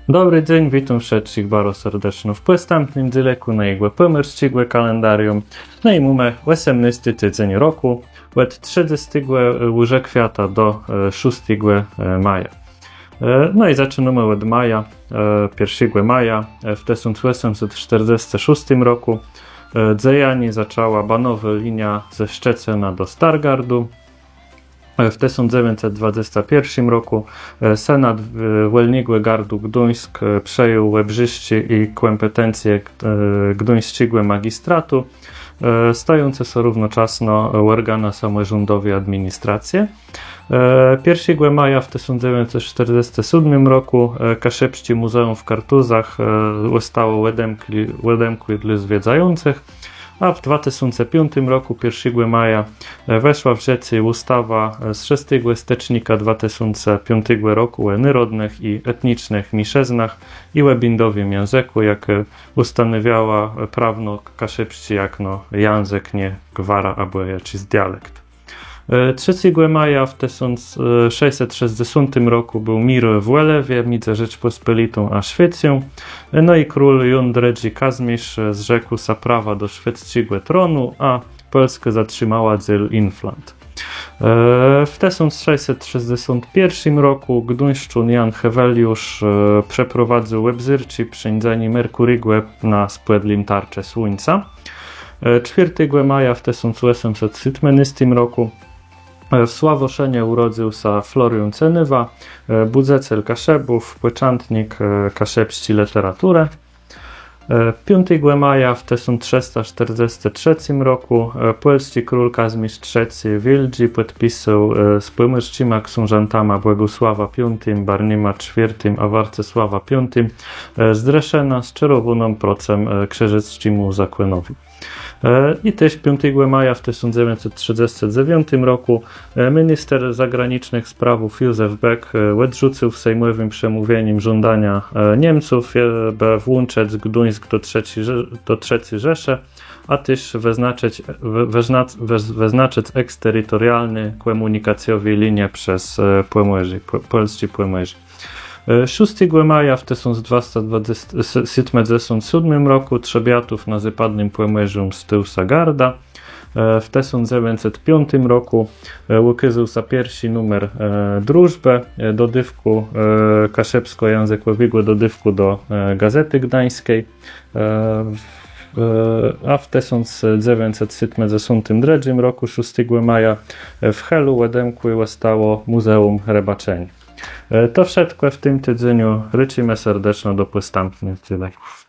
Dobry dzień, witam všetkých bardzo serdecznie w postępnym dzieleku na jego pomyślnego kalendarium. No i mamy 18 tydzień roku, od 30 łyże kwiata do 6 maja. No i zaczynamy od maja, 1 maja, w 1846 roku dziejanie zaczęła banowa linia ze Szczecina do Stargardu. W 1921 roku Senat Wolnego Gardu Gdańsk przejął Łebrzyści i kompetencje Gdańskiego magistratu, stające się równocześnie organa samorządowej administracji. 1 maja w 1947 roku Kaszebskie Muzeum w Kartuzach zostało odemkłe dla zwiedzających, a w 2005 roku 1 maja weszła w życie ustawa z 6 stycznia 2005 roku o narodnych i etnicznych mniejszyznach i o bindowym języku, jak ustanawiała prawno kaszebskie jako język, nie gwara albo jakiś dialekt. 3 maja w 1660 roku był mir w Łelewie między Rzeczpospolitą a Szwecją, no i król Jan III Kazimierz zrzekł się prawa do szwedzkiego tronu, a Polskę zatrzymała dziel Inflant. W 1661 roku gdańszczan Jan Heweliusz przeprowadził łebzyrczy przędzenie Merkurygu na spodlim tarcze słońca. 4 maja w 1817 roku w Sławoszynie urodził się Florian Cenywa, budzecel Kaszebów, początnik kaszebskiej literatury. 5 maja w 1343 roku polski król Kazimierz III Wielgi podpisał z pomyślnymi książętami Błogosława V, Barnima IV a Warcesława V zdreszena z czerwonym procem księżyckiemu zakonowi. I też 5 maja w 1939 roku minister zagranicznych sprawów Józef Beck odrzucił w sejmowym przemówieniu żądania Niemców, by włączyć Gdańsk do III Rzeszy, a też wyznaczyć eksterytorialne komunikacjowe linie przez polskie Pomorze. 6 maja w 1277 roku Trzebiatów na zapadnym Pomorzu mstył Sagarda. W 1905 roku ukazał się pierwszy numer Drużby, dodywku kaszebsko-językowego dodywku do Gazety Gdańskiej. A w 1973 roku 6 maja w Helu odemkłe zostało Muzeum Rybaczenia. To wszystko w tym tygodniu. Życzymy serdecznie do postępnych dzieleków.